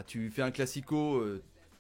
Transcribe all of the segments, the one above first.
Tu fais un classico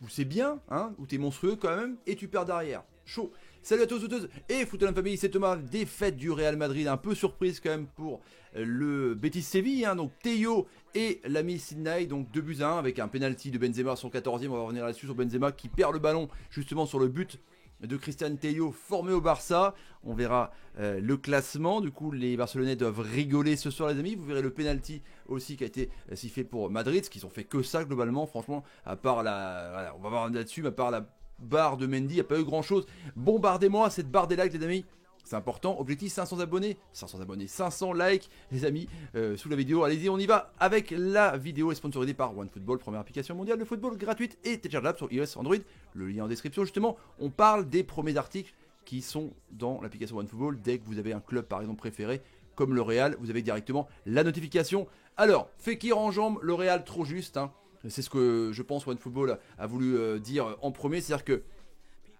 où c'est bien, hein, où t'es monstrueux quand même, et tu perds derrière. Chaud. Salut à tous, toutes et foot la famille, c'est Thomas. Défaite du Real Madrid, un peu surprise quand même pour le Betis Séville, hein, donc Teo et l'ami Sidney, donc 2 buts à 1 avec un penalty de Benzema à son 14e. On va revenir là-dessus sur Benzema qui perd le ballon justement sur le but de Christian Teo formé au Barça. On verra le classement. Du coup, les Barcelonais doivent rigoler ce soir, les amis. Vous verrez le penalty aussi qui a été sifflé pour Madrid, ce qu'ils ont fait que ça globalement. Franchement, à part la, voilà, on va voir là-dessus, à part la barre de Mendy, il n'y a pas eu grand-chose. Bombardez-moi cette barre des likes, les amis. C'est important, objectif 500 abonnés, 500 likes les amis sous la vidéo. Allez-y, on y va avec la vidéo est sponsorisée par OneFootball, première application mondiale de football gratuite et téléchargeable sur iOS, Android. Le lien en description justement. On parle des premiers articles qui sont dans l'application OneFootball. Dès que vous avez un club par exemple préféré comme le Real, vous avez directement la notification. Alors, Fekir en jambes, le Real trop juste, hein. C'est ce que je pense OneFootball a voulu dire en premier, c'est-à-dire que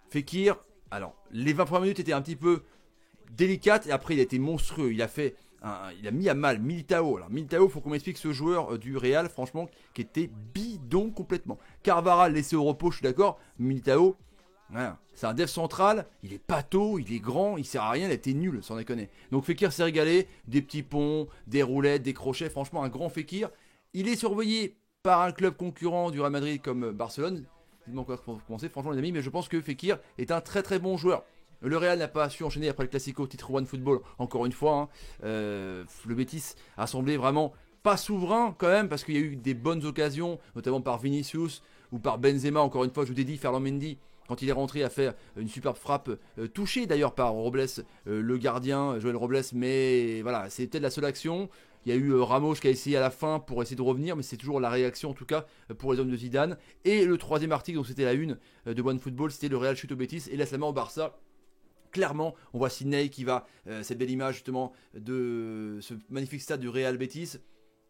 Fekir, alors les 20 premières minutes étaient un petit peu délicate et après il a été monstrueux. Il a mis à mal Militao. Alors Militao, faut qu'on m'explique ce joueur du Real, franchement, qui était bidon complètement. Carvara laissé au repos, je suis d'accord. Militao, voilà, c'est un dev central, il est pâteau, il est grand, il sert à rien, il a été nul, sans déconner. Donc Fekir s'est régalé, des petits ponts, des roulettes, des crochets, franchement un grand Fekir. Il est surveillé par un club concurrent du Real Madrid comme Barcelone. Dites-moi quoi pour commencer, franchement les amis, mais je pense que Fekir est un très très bon joueur. Le Real n'a pas su enchaîner après le Classico titre One Football, encore une fois. Hein. Le Betis a semblé vraiment pas souverain quand même, parce qu'il y a eu des bonnes occasions, notamment par Vinicius ou par Benzema, encore une fois, je vous ai dit, Ferland Mendy, quand il est rentré, a fait une superbe frappe, touchée d'ailleurs par Robles, le gardien, Joël Robles, mais voilà, c'était la seule action. Il y a eu Ramos qui a essayé à la fin pour essayer de revenir, mais c'est toujours la réaction en tout cas pour les hommes de Zidane. Et le troisième article, donc c'était la une de One Football, c'était le Real chute au Betis et laisse la main au Barça. Clairement, on voit Sidney qui va, cette belle image justement de ce magnifique stade du Real Betis.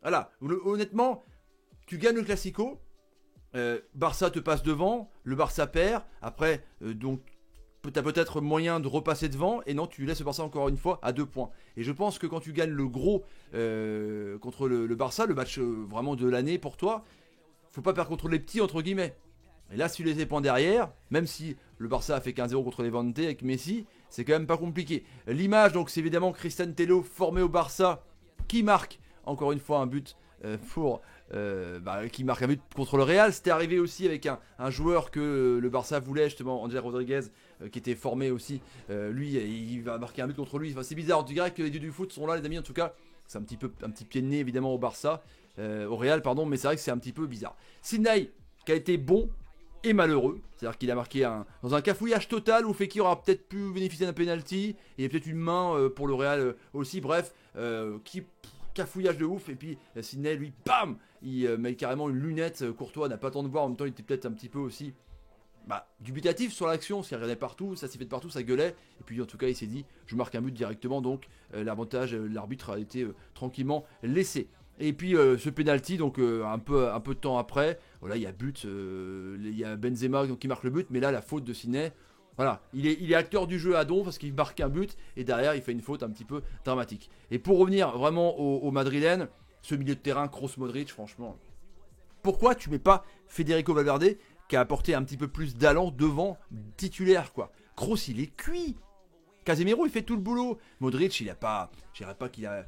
Voilà, honnêtement, tu gagnes le Classico, Barça te passe devant, le Barça perd, après, donc, tu as peut-être moyen de repasser devant, et non, tu laisses le Barça encore une fois à 2 points. Et je pense que quand tu gagnes le gros contre le Barça, le match vraiment de l'année pour toi, faut pas perdre contre les petits, entre guillemets. Et là, si tu laisses les points derrière, même si le Barça a fait 15-0 contre les Levante avec Messi, c'est quand même pas compliqué. L'image, donc, c'est évidemment Christian Tello, formé au Barça, qui marque, encore une fois, un but qui marque un but contre le Real. C'était arrivé aussi avec un joueur que le Barça voulait, justement, Angel Rodriguez, qui était formé aussi. Lui, il va marquer un but contre lui. Enfin, c'est bizarre, on dirait que les dieux du foot sont là, les amis, en tout cas. C'est un petit pied de nez, évidemment, au Barça, au Real, pardon, mais c'est vrai que c'est un petit peu bizarre. Sidney, qui a été bon, et malheureux, c'est-à-dire qu'il a marqué dans un cafouillage total où Fekir aura peut-être pu bénéficier d'un penalty, et peut-être une main pour le Real aussi, bref, cafouillage de ouf, et puis Sidney lui, bam, il met carrément une lunette, Courtois n'a pas le temps de voir, en même temps il était peut-être un petit peu aussi dubitatif sur l'action, parce qu'il regardait partout, ça s'est fait de partout, ça gueulait, et puis en tout cas il s'est dit, je marque un but directement, donc l'avantage, l'arbitre a été tranquillement laissé. Et puis ce penalty, donc un peu de temps après, voilà, il y a but, il y a Benzema donc, qui marque le but, mais là la faute de Sidney, voilà, il est acteur du jeu à don parce qu'il marque un but et derrière il fait une faute un petit peu dramatique. Et pour revenir vraiment au Madrilène, ce milieu de terrain, Kroos Modric, franchement, pourquoi tu mets pas Federico Valverde qui a apporté un petit peu plus d'allant devant titulaire quoi. Kroos il est cuit. Casemiro il fait tout le boulot. Modric il a pas, je dirais pas qu'il a,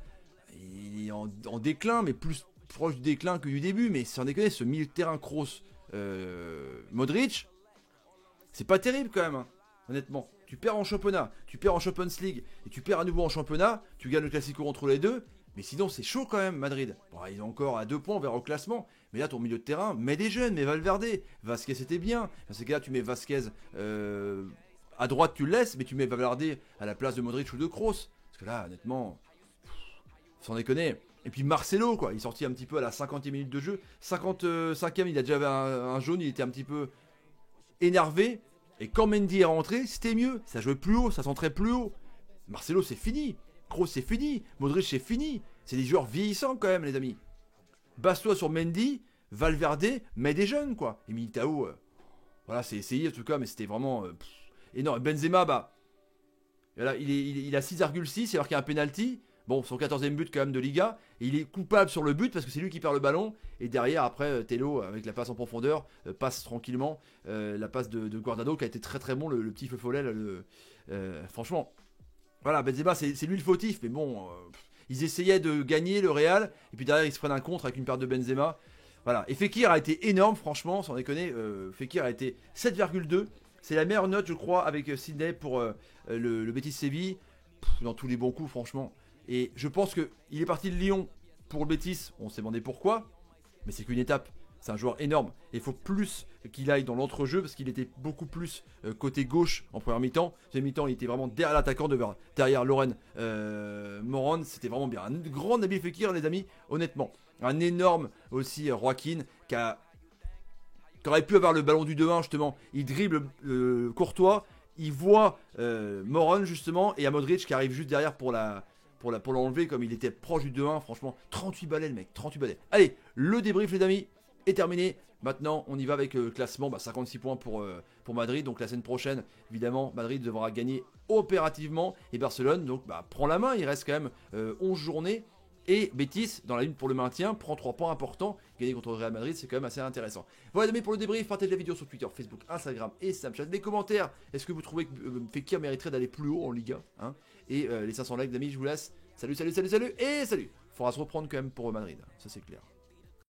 il est en déclin, mais plus proche du déclin que du début. Mais sans déconner, ce milieu de terrain Kroos, Modric, c'est pas terrible quand même, hein, honnêtement. Tu perds en championnat, tu perds en Champions League, et tu perds à nouveau en championnat, tu gagnes le Classico entre les deux, mais sinon c'est chaud quand même Madrid. Bon, ils ont encore à 2 points vers au classement, mais là ton milieu de terrain, mets des jeunes, mets Valverde, Vasquez c'était bien. Dans ces cas-là, tu mets Vasquez à droite, tu le laisses, mais tu mets Valverde à la place de Modric ou de Kroos. Parce que là, honnêtement, sans déconner. Et puis Marcelo, quoi, il est sorti un petit peu à la 50e minute de jeu. 55e, il a déjà un jaune, il était un petit peu énervé. Et quand Mendy est rentré, c'était mieux. Ça jouait plus haut, ça centrait plus haut. Marcelo, c'est fini. Kroos, c'est fini. Modric, c'est fini. C'est des joueurs vieillissants quand même, les amis. Base-toi sur Mendy, Valverde, mais des jeunes, quoi. Et Militao, voilà, c'est essayé en tout cas, mais c'était vraiment énorme. Benzema, voilà, il a 6,6 alors qu'il y a un penalty. Bon, son 14e but quand même de Liga. Et il est coupable sur le but parce que c'est lui qui perd le ballon. Et derrière, après, Tello, avec la passe en profondeur, passe tranquillement. La passe de Guardado qui a été très très bon, le petit feu follet. Franchement, voilà, Benzema, c'est lui le fautif. Mais bon, ils essayaient de gagner le Real. Et puis derrière, ils se prennent un contre avec une perte de Benzema. Voilà. Et Fekir a été énorme, franchement, sans déconner. Fekir a été 7,2. C'est la meilleure note, je crois, avec Sydney pour le Betis Séville. Dans tous les bons coups, franchement. Et je pense qu'il est parti de Lyon pour le Betis. On s'est demandé pourquoi. Mais c'est qu'une étape. C'est un joueur énorme. Et il faut plus qu'il aille dans l'entrejeu parce qu'il était beaucoup plus côté gauche en première mi-temps. Deuxième mi-temps, il était vraiment derrière l'attaquant, derrière Lauren Moron. C'était vraiment bien. Un grand Nabil Fekir, les amis, honnêtement. Un énorme aussi Joaquin qui aurait pu avoir le ballon du 2-1 justement. Il dribble Courtois. Il voit Moron justement. Et à Modric qui arrive juste derrière pour l'enlever comme il était proche du 2-1. Franchement, 38 balais le mec, 38 balais. Allez, le débrief les amis est terminé. Maintenant, on y va avec le classement. 56 points pour Madrid. Donc la semaine prochaine, évidemment, Madrid devra gagner opérativement. Et Barcelone, donc prend la main. Il reste quand même 11 journées. Et Betis, dans la lutte pour le maintien, prend 3 points importants. Gagner contre le Real Madrid, c'est quand même assez intéressant. Voilà les amis pour le débrief. Partagez la vidéo sur Twitter, Facebook, Instagram et Snapchat. Les commentaires, est-ce que vous trouvez que Fekir mériterait d'aller plus haut en Liga hein? Et les 500 likes, les amis, je vous laisse. Salut, salut, salut, salut et salut. Faudra se reprendre quand même pour Madrid, ça c'est clair.